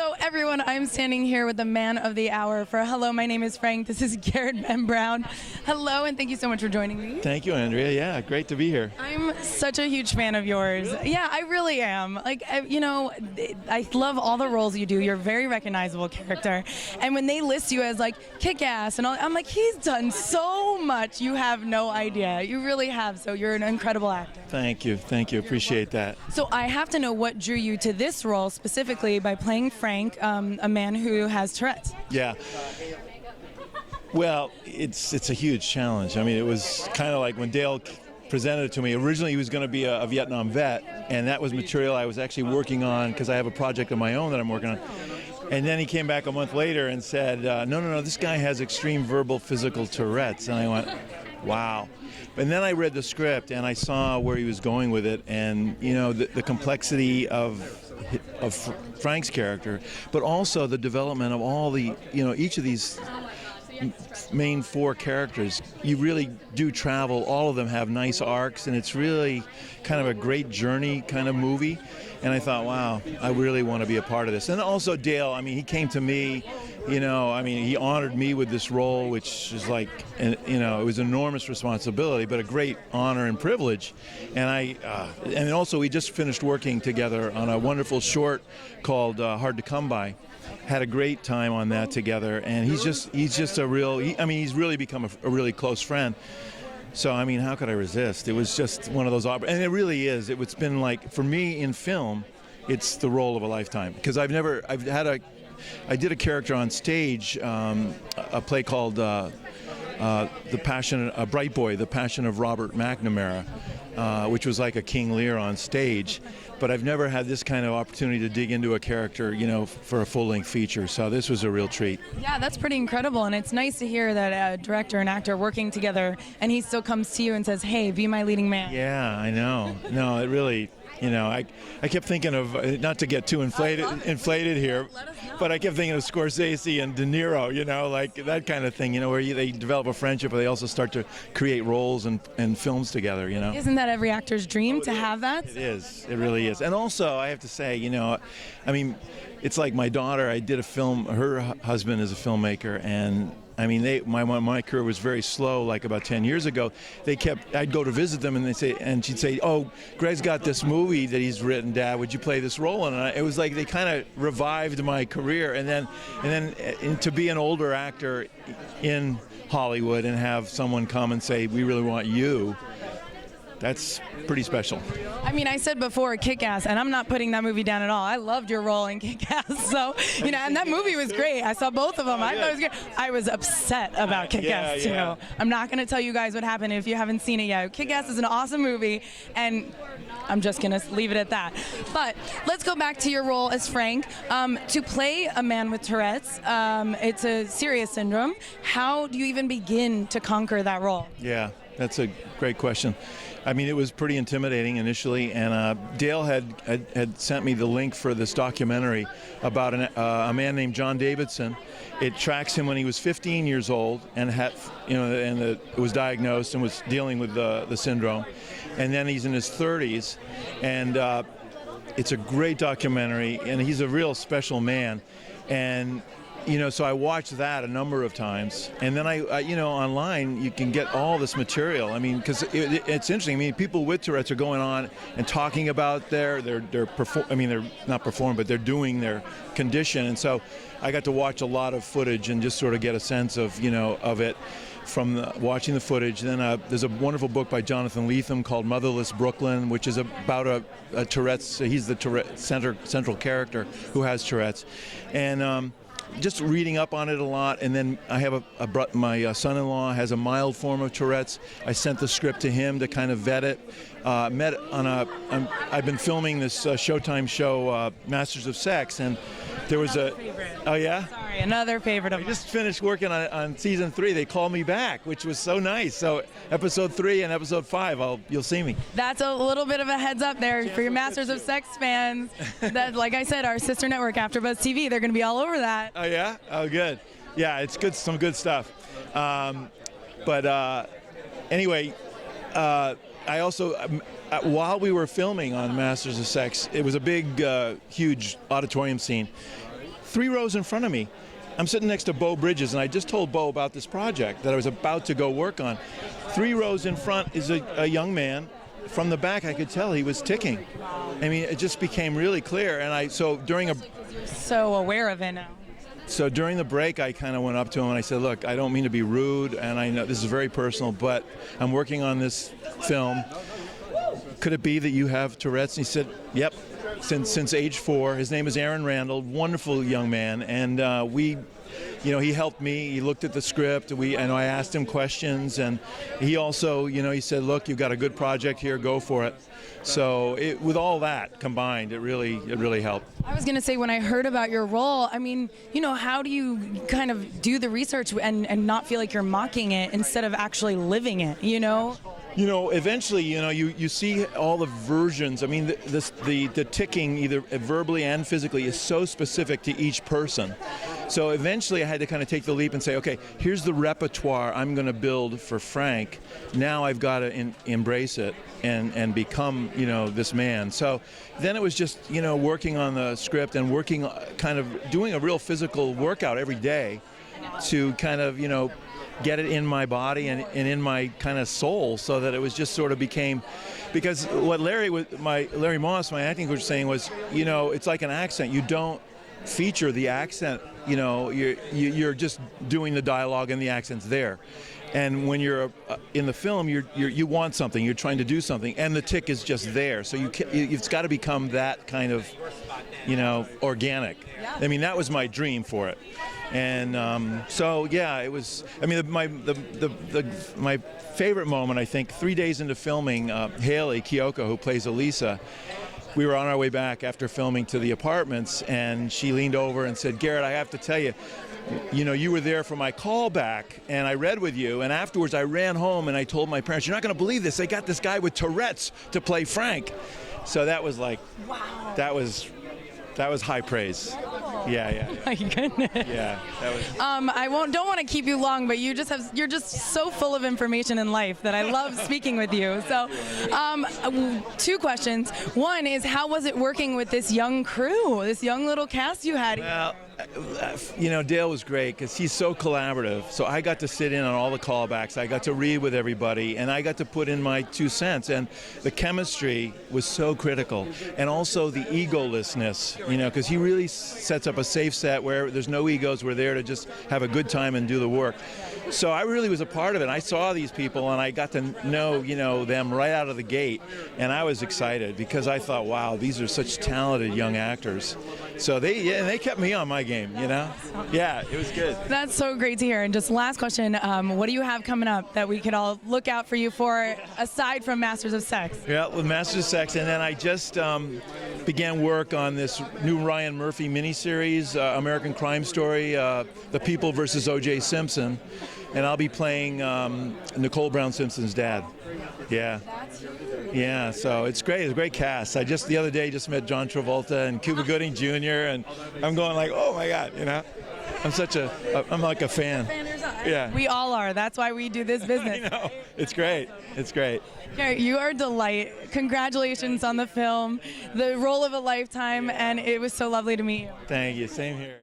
So everyone, I'm standing here with the man of the hour for Hello, my name is Frank. This is Garrett M. Brown. Hello, and thank you so much for joining me. Thank you, Andrea. Yeah, great to be here. I'm such a huge fan of yours. Really? Yeah, I really am. Like, I love all the roles you do. You're a very recognizable character. And when they list you as like kick-ass and all, I'm like, he's done so much. You have no idea. You really have. So you're an incredible actor. Thank you. Thank you. Appreciate that. So I have to know what drew you to this role specifically by playing Frank, a man who has Tourette's. Yeah. Well, it's a huge challenge. I mean, it was kind of like when Dale presented it to me. Originally, he was going to be a Vietnam vet, and that was material I was actually working on because I have a project of my own that I'm working on. And then he came back a month later and said, no, this guy has extreme verbal physical Tourette's. And I went, wow. And then I read the script and I saw where he was going with it, and the complexity of Frank's character, but also the development of all the each of these main four characters. You really do travel. All of them have nice arcs, and it's really kind of a great journey kind of movie. And I thought, wow, I really want to be a part of this. And also Dale, I mean, he came to me, he honored me with this role, which is like, it was an enormous responsibility, but a great honor and privilege. And and also we just finished working together on a wonderful short called Hard to Come By. Had a great time on that together, and he's just a real, he's really become a really close friend. So, I mean, how could I resist? It was just one of those, and it really is. It's been like, for me in film, it's the role of a lifetime. Because I did a character on stage, a play called The Passion, Bright Boy, The Passion of Robert McNamara, which was like a King Lear on stage. But I've never had this kind of opportunity to dig into a character, for a full-length feature. So this was a real treat. Yeah, that's pretty incredible. And it's nice to hear that a director and actor working together, and he still comes to you and says, hey, be my leading man. Yeah, I know. No, it really, I kept thinking of, not to get too inflated here, but I kept thinking of Scorsese and De Niro, like that kind of thing, where they develop a friendship, but they also start to create roles and films together, Isn't that every actor's dream to have that? It is. It really is. And also, I have to say, it's like my daughter, I did a film, her husband is a filmmaker, and my career was very slow, like about 10 years ago. I'd go to visit them, and she'd say, oh, Greg's got this movie that he's written, Dad, would you play this role? And it was like they kind of revived my career. And then to be an older actor in Hollywood and have someone come and say, we really want you, that's pretty special. I said before Kick-Ass, and I'm not putting that movie down at all. I loved your role in Kick-Ass, so and that movie was great. I saw both of them. I thought it was good. I was upset about Kick-Ass too. I'm not going to tell you guys what happened if you haven't seen it yet. Kick-Ass is an awesome movie, and I'm just going to leave it at that. But let's go back to your role as Frank. To play a man with Tourette's, it's a serious syndrome. How do you even begin to conquer that role? Yeah, that's a great question. It was pretty intimidating initially, and Dale had sent me the link for this documentary about a man named John Davidson. It tracks him when he was 15 years old and was diagnosed and was dealing with the syndrome, and then he's in his 30s, and it's a great documentary, and he's a real special man, and. So I watched that a number of times, and then I online you can get all this material. Because it's interesting. People with Tourette's are going on and talking about they're not performing, but they're doing their condition, and so I got to watch a lot of footage and just sort of get a sense of of it from watching the footage. Then there's a wonderful book by Jonathan Lethem called Motherless Brooklyn, which is about a Tourette's. He's the Tourette's central character who has Tourette's, and. Just reading up on it a lot, and then I have my son-in-law has a mild form of Tourette's. I sent the script to him to kind of vet it. I've been filming this Showtime show, Masters of Sex, and there was oh yeah? Sorry, another favorite of mine. I just finished working on season 3. They called me back, which was so nice. So episode 3 and episode 5, you'll see me. That's a little bit of a heads up there for your Masters of Sex fans. That, like I said, our sister network, AfterBuzz TV, they're going to be all over that. Oh yeah? Oh good. Yeah, it's good. Some good stuff. Anyway, I also, while we were filming on Masters of Sex, it was a big, huge auditorium scene. 3 rows in front of me, I'm sitting next to Bo Bridges, and I just told Bo about this project that I was about to go work on. 3 rows in front is a young man. From the back, I could tell he was ticking. I mean, it just became really clear. And so during a... You're so aware of it now. So during the break, I kind of went up to him and I said, look, I don't mean to be rude, and I know this is very personal, but I'm working on this film. Could it be that you have Tourette's? And he said, yep, since age 4. His name is Aaron Randall, wonderful young man, and he helped me. He looked at the script. I asked him questions, and he also, he said, look, you've got a good project here, go for it. So with all that combined, it really helped. I was going to say, when I heard about your role, I mean, how do you kind of do the research and not feel like you're mocking it instead of actually living it, Eventually, you see all the versions. I mean, the ticking, either verbally and physically, is so specific to each person. So eventually I had to kind of take the leap and say, okay, here's the repertoire I'm going to build for Frank. Now I've got to embrace it and become, this man. So then it was just, working on the script and working, kind of doing a real physical workout every day to kind of, get it in my body and in my kind of soul, so that it was just sort of became, because what Larry Moss, my acting coach, was saying was, it's like an accent. You don't feature the accent, you're just doing the dialogue and the accent's there. And when you're in the film, you want something, you're trying to do something, and the tick is just there. So it's got to become that kind of, organic. I mean, that was my dream for it. And so yeah, it was. I mean, my favorite moment, I think, 3 days into filming, Haley Kiyoko, who plays Elisa, we were on our way back after filming to the apartments, and she leaned over and said, Garrett, I have to tell you, you were there for my callback, and I read with you, and afterwards I ran home and I told my parents, you're not going to believe this, they got this guy with Tourette's to play Frank. So that was like, wow. That was high praise. Yeah. Oh my goodness. Yeah, that was. Don't want to keep you long, but you're just so full of information in life that I love speaking with you. So, 2 questions. One is, how was it working with this young crew, this young little cast you had? Well, Dale was great because he's so collaborative. So I got to sit in on all the callbacks. I got to read with everybody, and I got to put in my 2 cents. And the chemistry was so critical, and also the egolessness, because he really sets up a safe set where there's no egos. We're there to just have a good time and do the work. So I really was a part of it. I saw these people, and I got to know, them right out of the gate, and I was excited because I thought, wow, these are such talented young actors. So they kept me on my game, Yeah, it was good. That's so great to hear. And just last question, what do you have coming up that we could all look out for you for, aside from Masters of Sex? Yeah, with Masters of Sex, and then I just began work on this new Ryan Murphy miniseries, American Crime Story, The People versus O.J. Simpson, and I'll be playing Nicole Brown Simpson's dad. Yeah. Yeah, so it's great. It's a great cast. I the other day just met John Travolta and Cuba Gooding Jr., and I'm going like, oh my God, I'm like a fan. Yeah. We all are. That's why we do this business. I know. It's great. It's great. Garrett, you are a delight. Congratulations on the film, the role of a lifetime, and it was so lovely to meet you. Thank you. Same here.